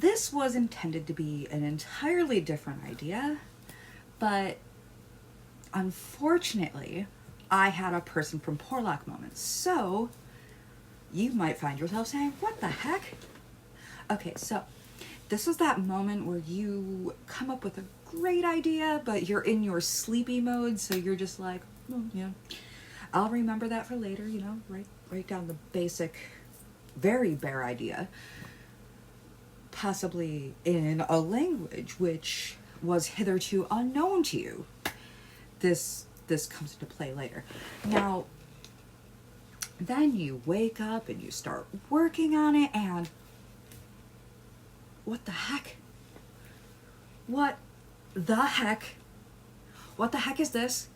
this was intended to be an entirely different idea, but unfortunately, I had a person from Porlock moment. So, you might find yourself saying, what the heck? Okay, so this is that moment where you come up with a great idea, but you're in your sleepy mode, so you're just like, oh, yeah, I'll remember that for later, you know, write down the basic, very bare idea, possibly in a language which was hitherto unknown to you. This comes into play later. Now, then you wake up and you start working on it, and what the heck? What the heck? What the heck is this?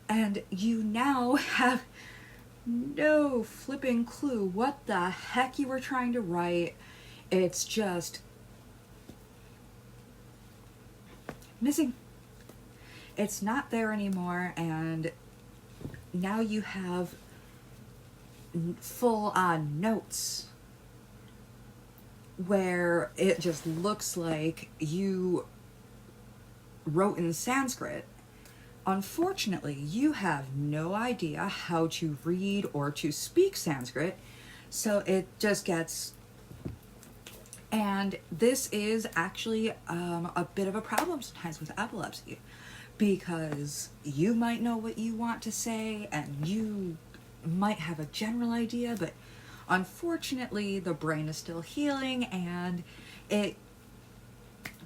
And you now have no flipping clue what the heck you were trying to write. It's just missing. It's not there anymore, and now you have full-on notes where it just looks like you wrote in Sanskrit. Unfortunately, you have no idea how to read or to speak Sanskrit, so it just gets... And this is actually a bit of a problem sometimes with epilepsy, because you might know what you want to say and you might have a general idea, but unfortunately the brain is still healing, and it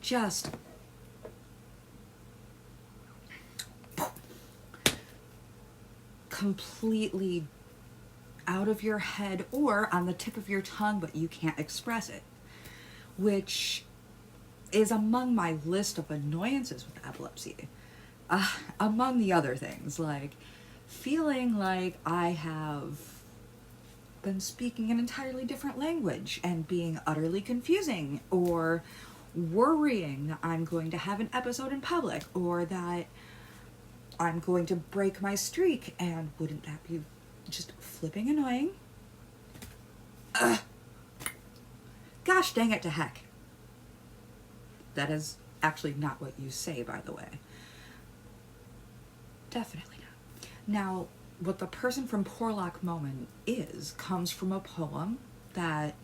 just completely out of your head or on the tip of your tongue, but you can't express it, which is among my list of annoyances with epilepsy. Among the other things, like feeling like I have been speaking an entirely different language and being utterly confusing, or worrying that I'm going to have an episode in public, or that I'm going to break my streak, and wouldn't that be just flipping annoying? Ugh. Gosh dang it to heck. That is actually not what you say, by the way. Definitely not. Now, what the person from Porlock moment comes from a poem that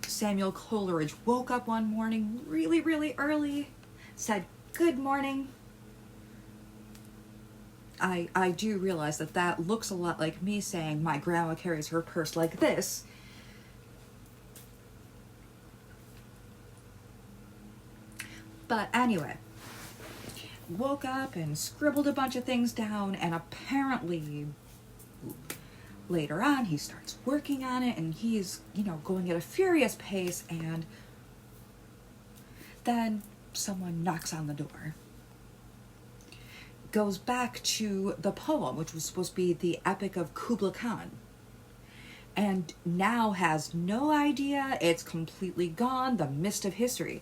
Samuel Coleridge woke up one morning really, really early, said, "Good morning." I do realize that that looks a lot like me saying my grandma carries her purse like this. But anyway, woke up and scribbled a bunch of things down, and apparently later on he starts working on it, and he's, going at a furious pace, and then someone knocks on the door. Goes back to the poem, which was supposed to be the Epic of Kubla Khan, and now has no idea. It's completely gone, the mist of history.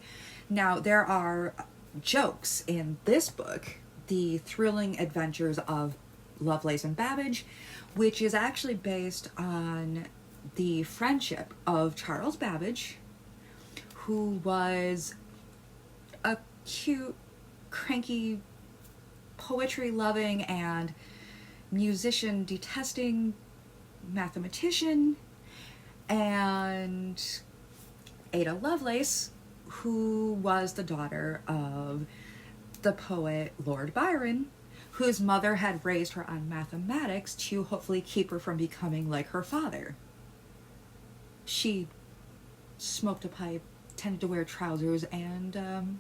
Now, there are jokes in this book, The Thrilling Adventures of Lovelace and Babbage, which is actually based on the friendship of Charles Babbage, who was a cute, cranky, poetry-loving and musician-detesting mathematician, and Ada Lovelace, who was the daughter of the poet Lord Byron, whose mother had raised her on mathematics to hopefully keep her from becoming like her father. She smoked a pipe, tended to wear trousers, and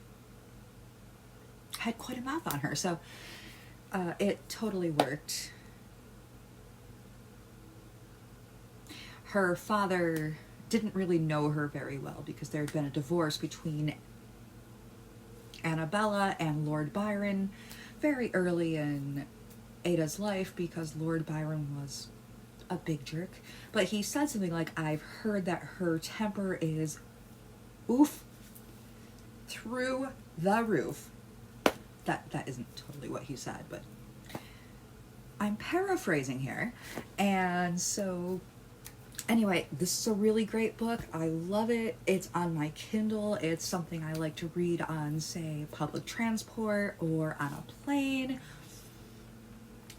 had quite a mouth on her, so it totally worked. Her father didn't really know her very well because there had been a divorce between Annabella and Lord Byron very early in Ada's life, because Lord Byron was a big jerk. But he said something like, "I've heard that her temper is through the roof." That isn't totally what he said, but I'm paraphrasing here. And so anyway, this is a really great book. I love it. It's on my Kindle. It's something I like to read on, say, public transport or on a plane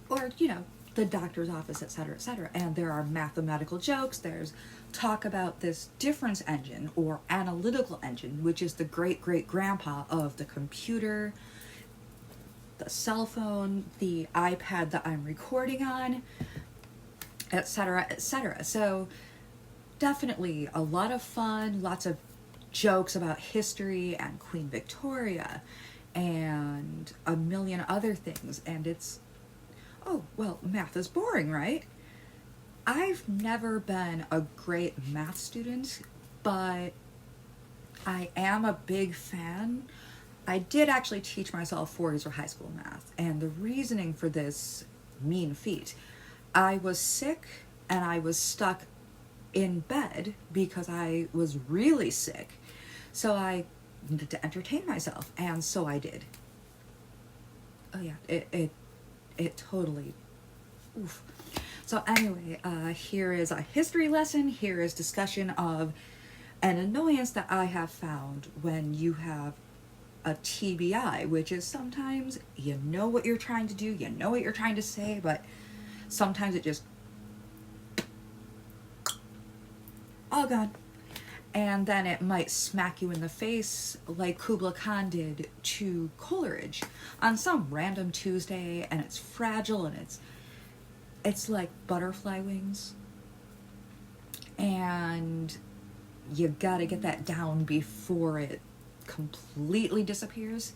or, you know, the doctor's office, etc., etc. And there are mathematical jokes. There's talk about this difference engine or analytical engine, which is the great-great-grandpa of the computer, the cell phone, the iPad that I'm recording on, etc., etc. So definitely a lot of fun, lots of jokes about history and Queen Victoria and a million other things. And it's, oh, well, math is boring, right? I've never been a great math student, but I am a big fan. I did actually teach myself 4 years of high school math, and the reasoning for this mean feat, I was sick and I was stuck in bed because I was really sick, so I needed to entertain myself, and so I did. Oh yeah, it totally, oof. So anyway, here is a history lesson. Here is discussion of an annoyance that I have found when you have a TBI, which is sometimes you know what you're trying to do, you know what you're trying to say, but sometimes it just all gone. And then it might smack you in the face like Kubla Khan did to Coleridge on some random Tuesday, and it's fragile and it's like butterfly wings. And you gotta get that down before it completely disappears.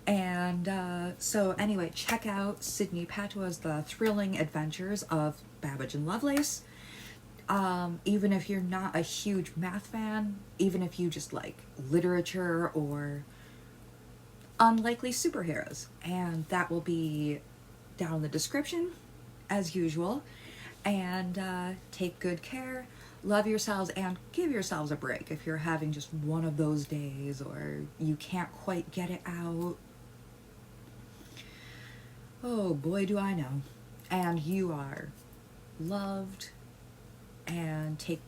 And so anyway, check out Sydney Patua's The Thrilling Adventures of Babbage and Lovelace. Even if you're not a huge math fan, even if you just like literature or unlikely superheroes, and that will be down in the description as usual. And take good care, love yourselves, and give yourselves a break if you're having just one of those days or you can't quite get it out. Oh boy, do I know. And you are loved, and take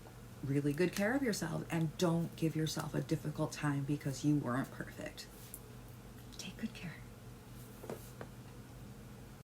really good care of yourself, and don't give yourself a difficult time because you weren't perfect. Take good care.